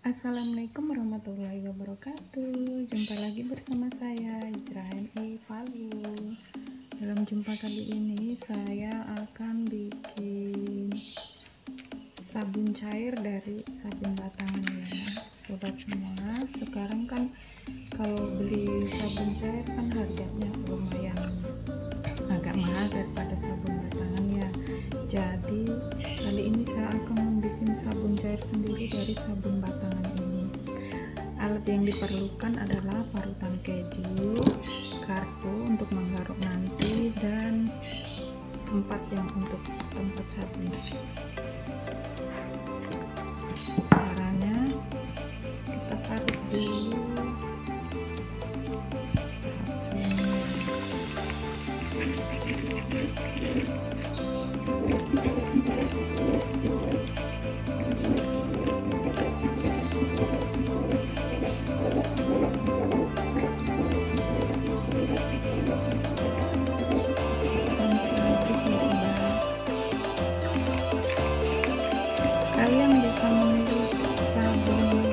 Assalamualaikum warahmatullahi wabarakatuh. Jumpa lagi bersama saya HIJRAH HNI PALU. Dalam jumpa kali ini saya akan bikin sabun cair dari sabun batangan ya sobat semua. Sekarang kan kalau beli sabun cair kan harganya lumayan agak mahal daripada sabun batangan ya. Jadi kali ini saya akan membuat sabun cair sendiri dari sabun batangan ini. Alat yang diperlukan adalah parutan keju, kartu untuk menggaruk nanti, dan tempat yang untuk tempat sabun. Caranya kita taruh dulu kalian bisa memilih sabun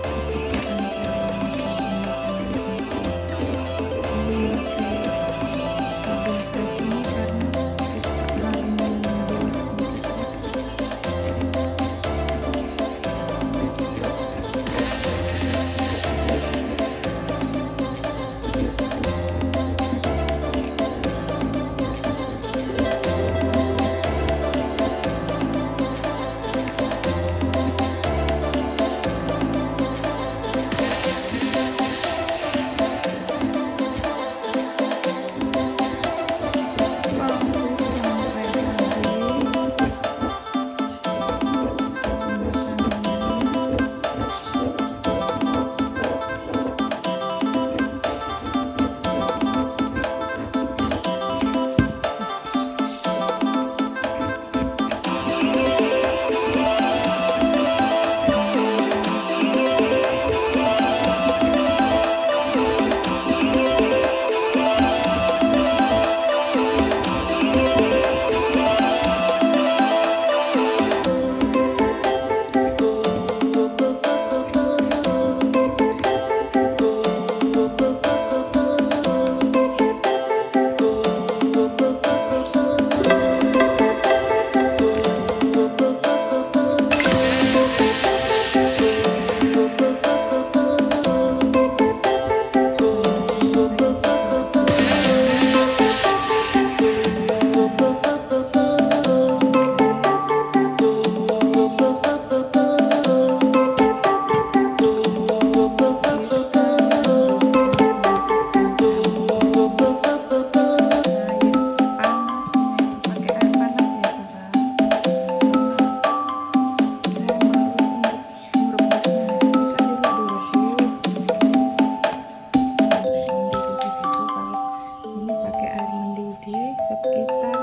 sekitar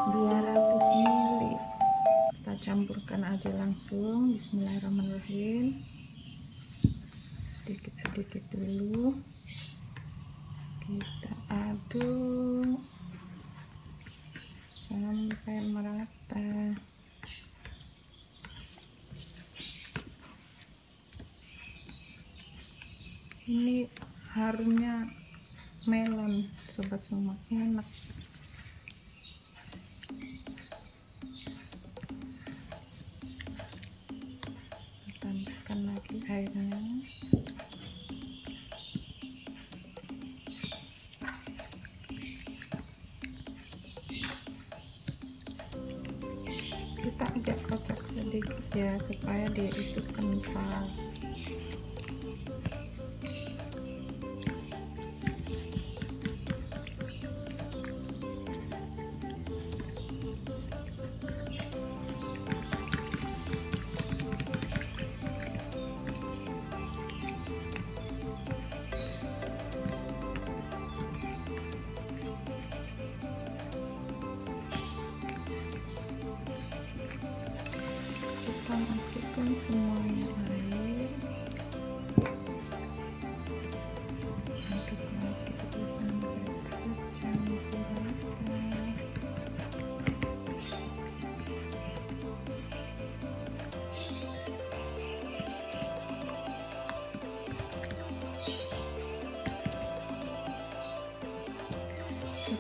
200 ml. Kita campurkan aja langsung. Bismillahirrahmanirrahim. Sedikit-sedikit dulu kita aduk sampai merata. Ini harumnya melon sobat semua, enak. Tambahkan lagi airnya. Kita agak kocok sedikit ya supaya dia itu kental. Kita masukkan semuanya air.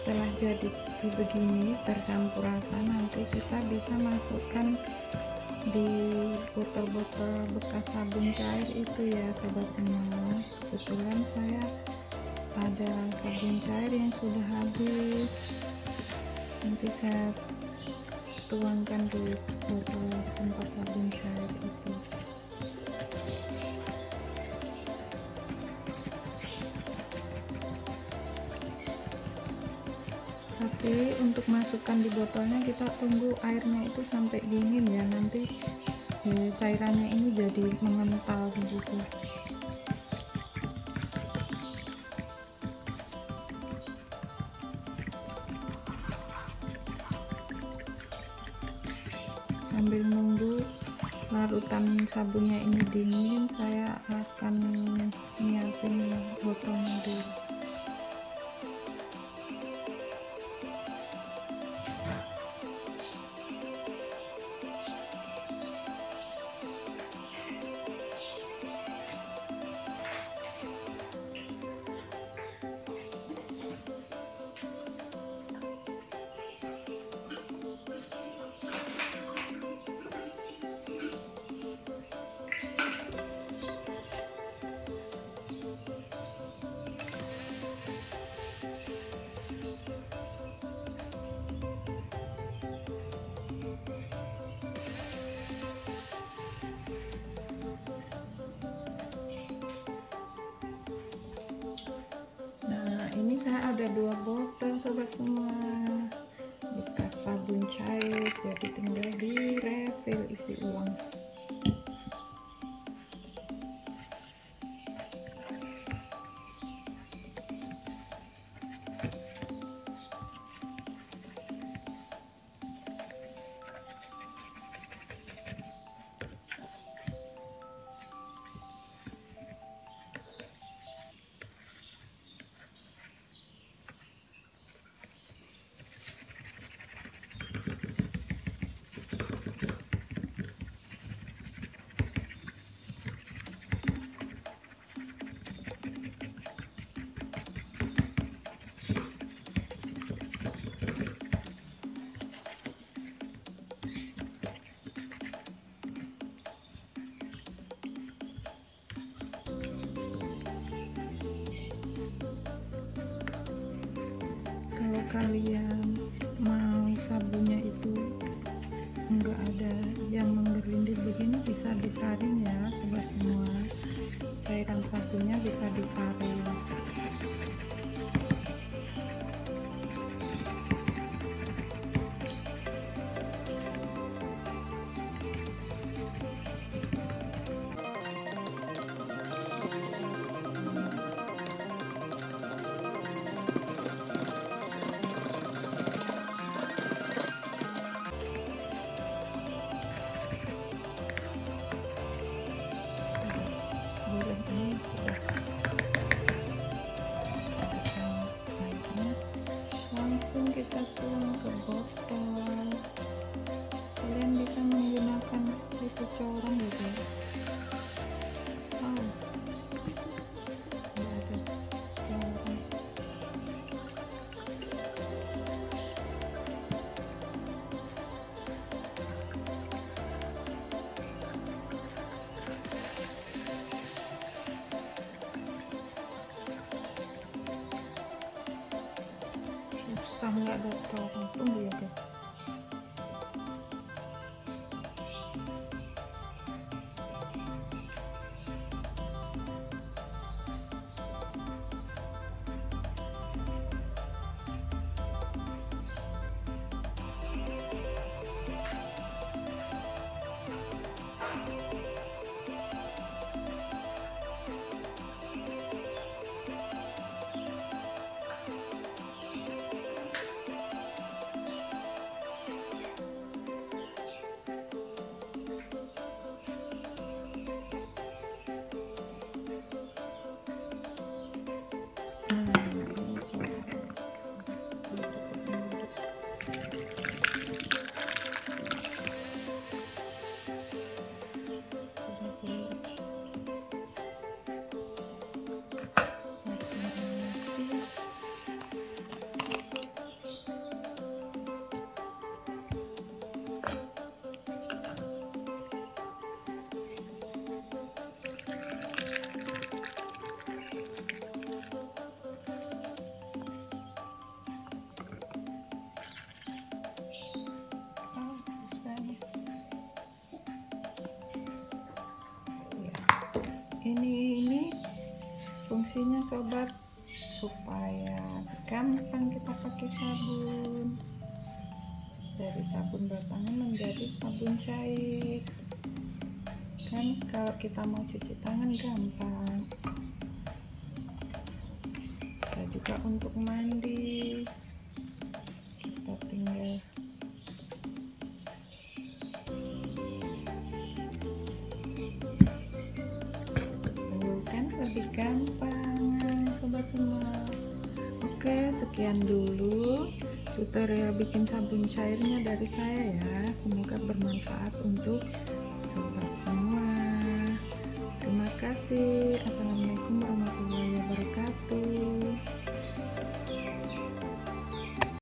setelah jadi begini tercampur rata, nanti kita bisa masukkan di botol-botol bekas sabun cair itu ya sobat semua. Kebetulan saya ada sabun cair yang sudah habis, nanti saya tuangkan di botol tempat sabun cair itu. Tapi untuk masukkan di botolnya kita tunggu airnya itu sampai dingin ya, nanti cairannya ini jadi mengental begitu. Sambil nunggu larutan sabunnya ini dingin, saya akan nyiapin botolnya dulu. Ini saya ada 2 botol sobat semua bekas sabun cair, jadi tinggal di refill isi ulang. Kalau kalian mau sabunnya itu enggak ada yang menggerindil begini, bisa disaring ya sobat semua, cairan sabunnya bisa disaring. Langsung kita tuang ke botol. Kalian bisa menggunakan itu corong gitu ya. Susah nggak ada corong, tunggu ya guys. solusinya sobat, supaya gampang kita pakai sabun. Dari sabun batangan menjadi sabun cair. Kan kalau kita mau cuci tangan gampang. Bisa juga untuk mandi. Kita tinggal kan lebih gampang sobat semua. Oke, sekian dulu tutorial bikin sabun cairnya dari saya ya. Semoga bermanfaat untuk sobat semua. Terima kasih. Assalamualaikum.